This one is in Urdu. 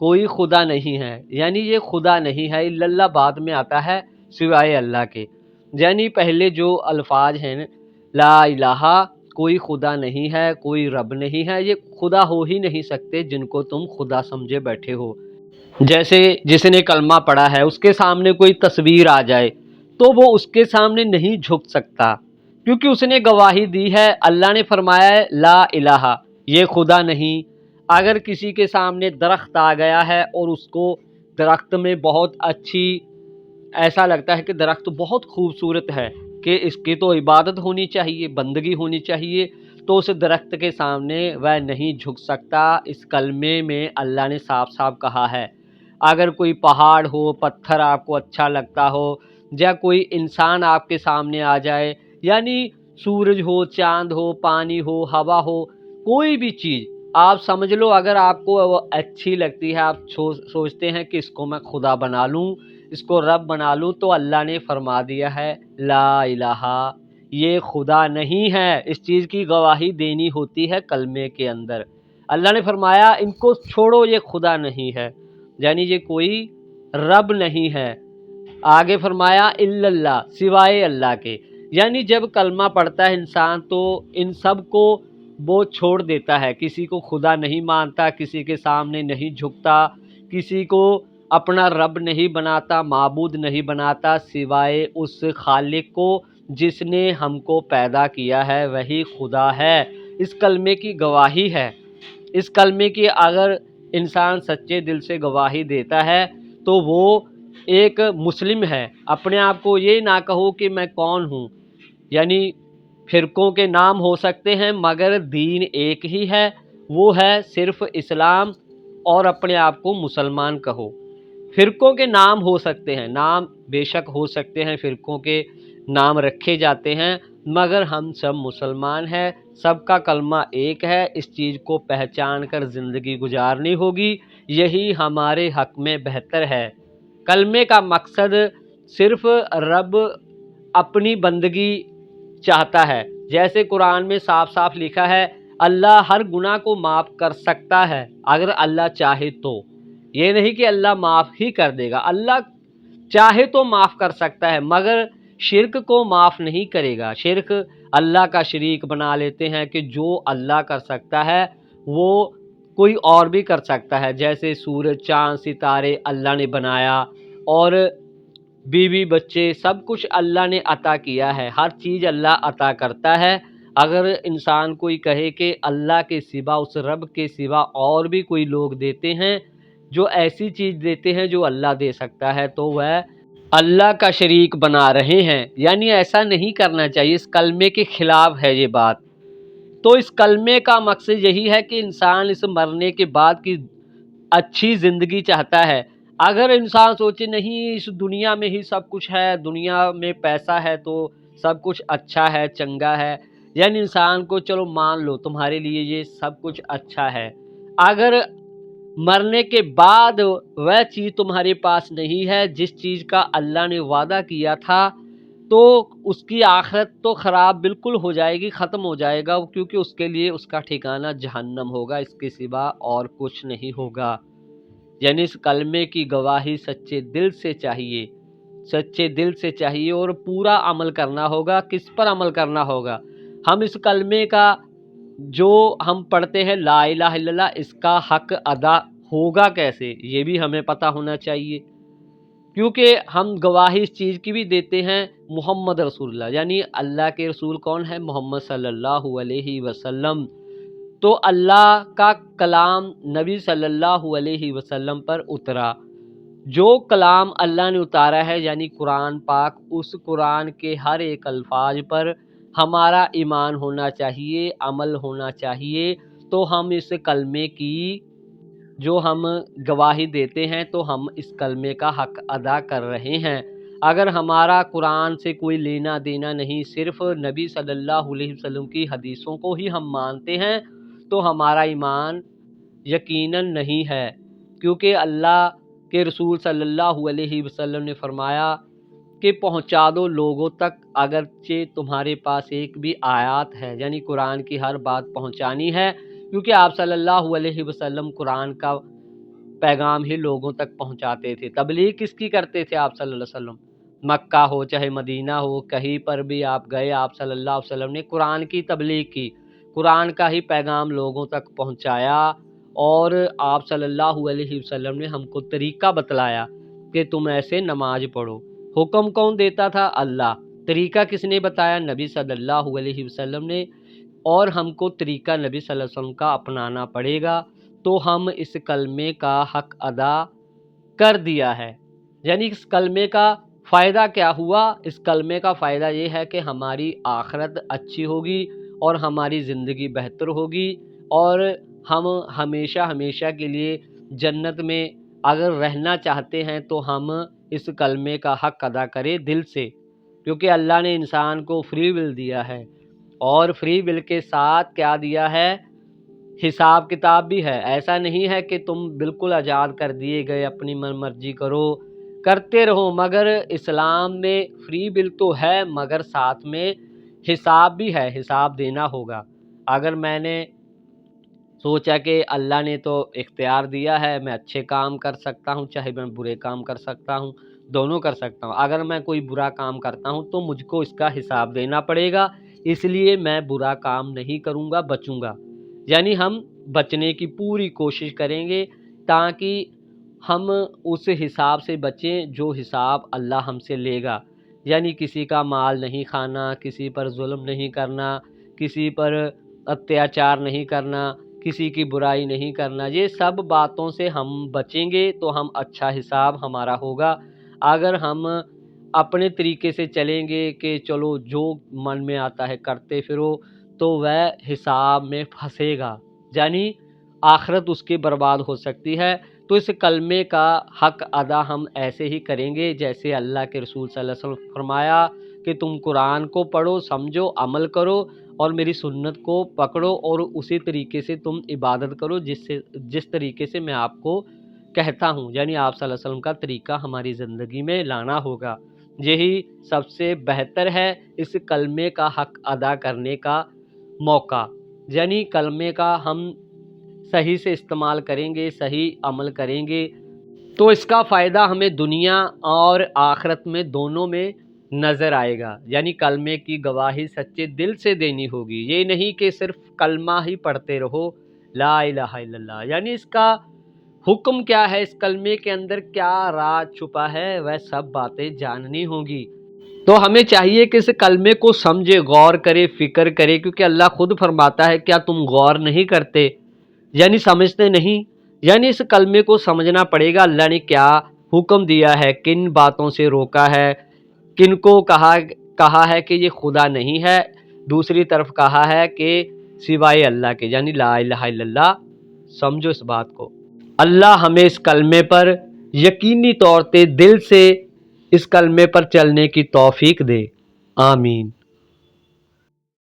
کوئی خدا نہیں ہے، یعنی یہ خدا نہیں ہے، الا اللہ بعد میں آتا ہے سوائے اللہ کے، یعنی پہلے جو الفاظ ہیں لا الہ، کوئی خدا نہیں ہے، کوئی رب نہیں ہے، یہ خدا ہو ہی نہیں سکتے جن کو تم خدا سمجھے بیٹھے ہو۔ جیسے جس نے کلمہ پڑھا ہے اس کے سامنے کوئی تصویر آ جائے تو وہ اس کے سامنے نہیں جھک سکتا، کیونکہ اس نے گواہی دی ہے، اللہ نے فرمایا ہے لا الہ، یہ خدا نہیں۔ اگر کسی کے سامنے درخت آ گیا ہے اور اس کو درخت میں بہت اچھی، ایسا لگتا ہے کہ درخت بہت خوبصورت ہے کہ اس کی تو عبادت ہونی چاہیے، بندگی ہونی چاہیے، تو اس درخت کے سامنے وہ نہیں جھک سکتا۔ اس کلمے میں اللہ نے صاف صاف کہا ہے۔ اگر کوئی پہاڑ ہو، پتھر آپ کو اچھا لگتا ہو، یا کوئی انسان آپ کے سامنے آ جائے، یعنی سورج ہو، چاند ہو، پانی ہو، ہوا ہو، کوئی بھی چیز آپ سمجھ لو، اگر آپ کو وہ اچھی لگتی ہے، آپ سوچتے ہیں کہ اس کو میں خدا بنا لوں، اس کو رب بنا لوں، تو اللہ نے فرما دیا ہے لا الہ، یہ خدا نہیں ہے۔ اس چیز کی گواہی دینی ہوتی ہے کلمے کے اندر۔ اللہ نے فرمایا ان کو چھوڑو، یہ خدا نہیں ہے، یعنی یہ کوئی رب نہیں ہے۔ آگے فرمایا الا اللہ، سوائے اللہ کے، یعنی جب کلمہ پڑھتا ہے انسان تو ان سب کو وہ چھوڑ دیتا ہے، کسی کو خدا نہیں مانتا، کسی کے سامنے نہیں جھکتا، کسی کو اپنا رب نہیں بناتا، معبود نہیں بناتا، سوائے اس خالق کو جس نے ہم کو پیدا کیا ہے، وہی خدا ہے۔ اس کلمے کی گواہی ہے۔ اس کلمے کی اگر انسان سچے دل سے گواہی دیتا ہے تو وہ ایک مسلم ہے۔ اپنے آپ کو یہ نہ کہو کہ میں کون ہوں، یعنی فرقوں کے نام ہو سکتے ہیں مگر دین ایک ہی ہے، وہ ہے صرف اسلام، اور اپنے آپ کو مسلمان کہو۔ فرقوں کے نام ہو سکتے ہیں، نام بے شک ہو سکتے ہیں، فرقوں کے نام رکھے جاتے ہیں، مگر ہم سب مسلمان ہیں، سب کا کلمہ ایک ہے۔ اس چیز کو پہچان کر زندگی گزارنی ہوگی، یہی ہمارے حق میں بہتر ہے۔ کلمے کا مقصد صرف رب اپنی بندگی چاہتا ہے، جیسے قرآن میں صاف صاف لکھا ہے اللہ ہر گناہ کو معاف کر سکتا ہے اگر اللہ چاہے تو، یہ نہیں کہ اللہ معاف ہی کر دے گا، اللہ چاہے تو معاف کر سکتا ہے مگر شرک کو معاف نہیں کرے گا۔ شرک اللہ کا شریک بنا لیتے ہیں کہ جو اللہ کر سکتا ہے وہ کوئی اور بھی کر سکتا ہے، جیسے سورج، چاند، ستارے اللہ نے بنایا، اور بیوی بچے سب کچھ اللہ نے عطا کیا ہے، ہر چیز اللہ عطا کرتا ہے۔ اگر انسان کوئی کہے کہ اللہ کے سوا، اس رب کے سوا اور بھی کوئی لوگ دیتے ہیں جو ایسی چیز دیتے ہیں جو اللہ دے سکتا ہے، تو وہ اللہ کا شریک بنا رہے ہیں، یعنی ایسا نہیں کرنا چاہیے، اس کلمے کے خلاف ہے یہ بات۔ تو اس کلمے کا مقصد یہی ہے کہ انسان اس مرنے کے بعد کی اچھی زندگی چاہتا ہے۔ اگر انسان سوچے نہیں اس دنیا میں ہی سب کچھ ہے، دنیا میں پیسہ ہے تو سب کچھ اچھا ہے، چنگا ہے، یعنی انسان کو چلو مان لو تمہارے لیے یہ سب کچھ اچھا ہے، اگر مرنے کے بعد وہ چیز تمہارے پاس نہیں ہے جس چیز کا اللہ نے وعدہ کیا تھا، تو اس کی آخرت تو خراب بالکل ہو جائے گی، ختم ہو جائے گا، کیونکہ اس کے لیے اس کا ٹھکانہ جہنم ہوگا، اس کے سوا اور کچھ نہیں ہوگا۔ یعنی اس کلمے کی گواہی سچے دل سے چاہیے، سچے دل سے چاہیے، اور پورا عمل کرنا ہوگا۔ کس پر عمل کرنا ہوگا؟ ہم اس کلمے کا جو ہم پڑھتے ہیں لا الہ الا اللہ، اس کا حق ادا ہوگا کیسے، یہ بھی ہمیں پتہ ہونا چاہیے، کیونکہ ہم گواہی اس چیز کی بھی دیتے ہیں محمد رسول اللہ، یعنی اللہ کے رسول کون ہے؟ محمد صلی اللہ علیہ وسلم۔ تو اللہ کا کلام نبی صلی اللہ علیہ وسلم پر اترا، جو کلام اللہ نے اتارا ہے یعنی قرآن پاک، اس قرآن کے ہر ایک الفاظ پر ہمارا ایمان ہونا چاہیے، عمل ہونا چاہیے، تو ہم اس کلمے کی جو ہم گواہی دیتے ہیں تو ہم اس کلمے کا حق ادا کر رہے ہیں۔ اگر ہمارا قرآن سے کوئی لینا دینا نہیں، صرف نبی صلی اللہ علیہ وسلم کی حدیثوں کو ہی ہم مانتے ہیں، تو ہمارا ایمان یقیناً نہیں ہے، کیونکہ اللہ کے رسول صلی اللہ علیہ وسلم نے فرمایا کہ پہنچا دو لوگوں تک، اگرچہ تمہارے پاس ایک بھی آیات ہے، یعنی قرآن کی ہر بات پہنچانی ہے، کیونکہ آپ صلی اللہ علیہ وسلم قرآن کا پیغام ہی لوگوں تک پہنچاتے تھے۔ تبلیغ کس کی کرتے تھے آپ صلی اللہ علیہ وسلم؟ مکہ ہو چاہے مدینہ ہو، کہیں پر بھی آپ گئے، آپ صلی اللہ علیہ وسلم نے قرآن کی تبلیغ کی، قرآن کا ہی پیغام لوگوں تک پہنچایا، اور آپ صلی اللہ علیہ وسلم نے ہم کو طریقہ بتلایا کہ تم ایسے نماز پڑھو۔ حکم کون دیتا تھا؟ اللہ۔ طریقہ کس نے بتایا؟ نبی صلی اللہ علیہ وسلم نے، اور ہم کو طریقہ نبی صلی اللہ علیہ وسلم کا اپنانا پڑے گا تو ہم اس کلمے کا حق ادا کر دیا ہے۔ یعنی اس کلمے کا فائدہ کیا ہوا؟ اس کلمے کا فائدہ یہ ہے کہ ہماری آخرت اچھی ہوگی اور ہماری زندگی بہتر ہوگی، اور ہم ہمیشہ ہمیشہ کے لیے جنت میں اگر رہنا چاہتے ہیں تو ہم اس کلمے کا حق ادا کریں دل سے، کیونکہ اللہ نے انسان کو فری ول دیا ہے، اور فری ول کے ساتھ کیا دیا ہے؟ حساب کتاب بھی ہے۔ ایسا نہیں ہے کہ تم بالکل آزاد کر دیے گئے، اپنی من مرضی کرو، کرتے رہو، مگر اسلام میں فری ول تو ہے، مگر ساتھ میں حساب بھی ہے، حساب دینا ہوگا۔ اگر میں نے سوچا کہ اللہ نے تو اختیار دیا ہے، میں اچھے کام کر سکتا ہوں، چاہے میں برے کام کر سکتا ہوں، دونوں کر سکتا ہوں، اگر میں کوئی برا کام کرتا ہوں تو مجھ کو اس کا حساب دینا پڑے گا، اس لیے میں برا کام نہیں کروں گا، بچوں گا۔ یعنی ہم بچنے کی پوری کوشش کریں گے تاکہ ہم اس حساب سے بچیں جو حساب اللہ ہم سے لے گا۔ یعنی کسی کا مال نہیں کھانا، کسی پر ظلم نہیں کرنا، کسی پر اتیاچار نہیں کرنا، کسی کی برائی نہیں کرنا، یہ سب باتوں سے ہم بچیں گے تو ہم اچھا حساب ہمارا ہوگا۔ اگر ہم اپنے طریقے سے چلیں گے کہ چلو جو من میں آتا ہے کرتے پھرو، تو وہ حساب میں پھنسے گا، یعنی آخرت اس کی برباد ہو سکتی ہے۔ تو اس کلمے کا حق ادا ہم ایسے ہی کریں گے جیسے اللہ کے رسول صلی اللہ علیہ وسلم فرمایا کہ تم قرآن کو پڑھو، سمجھو، عمل کرو، اور میری سنت کو پکڑو، اور اسی طریقے سے تم عبادت کرو جس طریقے سے میں آپ کو کہتا ہوں، یعنی آپ صلی اللہ علیہ وسلم کا طریقہ ہماری زندگی میں لانا ہوگا۔ یہی سب سے بہتر ہے اس کلمے کا حق ادا کرنے کا موقع، یعنی کلمے کا ہم صحیح سے استعمال کریں گے، صحیح عمل کریں گے تو اس کا فائدہ ہمیں دنیا اور آخرت میں دونوں میں نظر آئے گا۔ یعنی کلمے کی گواہی سچے دل سے دینی ہوگی، یہ نہیں کہ صرف کلمہ ہی پڑھتے رہو، لا الہ الا اللہ۔ یعنی اس کا حکم کیا ہے، اس کلمے کے اندر کیا راز چھپا ہے، وہ سب باتیں جاننی ہوں گی۔ تو ہمیں چاہیے کہ اس کلمے کو سمجھے، غور کرے، فکر کرے، کیونکہ اللہ خود فرماتا ہے کیا تم غور نہیں کرتے، یعنی سمجھتے نہیں۔ یعنی اس کلمے کو سمجھنا پڑے گا، اللہ نے کیا حکم دیا ہے، کن باتوں سے روکا ہے، کن کو کہا ہے کہ یہ خدا نہیں ہے، دوسری طرف کہا ہے کہ سوائے اللہ کے، یعنی لا الہ الا اللہ۔ سمجھو اس بات کو۔ اللہ ہمیں اس کلمے پر یقینی طور پہ دل سے اس کلمے پر چلنے کی توفیق دے، آمین۔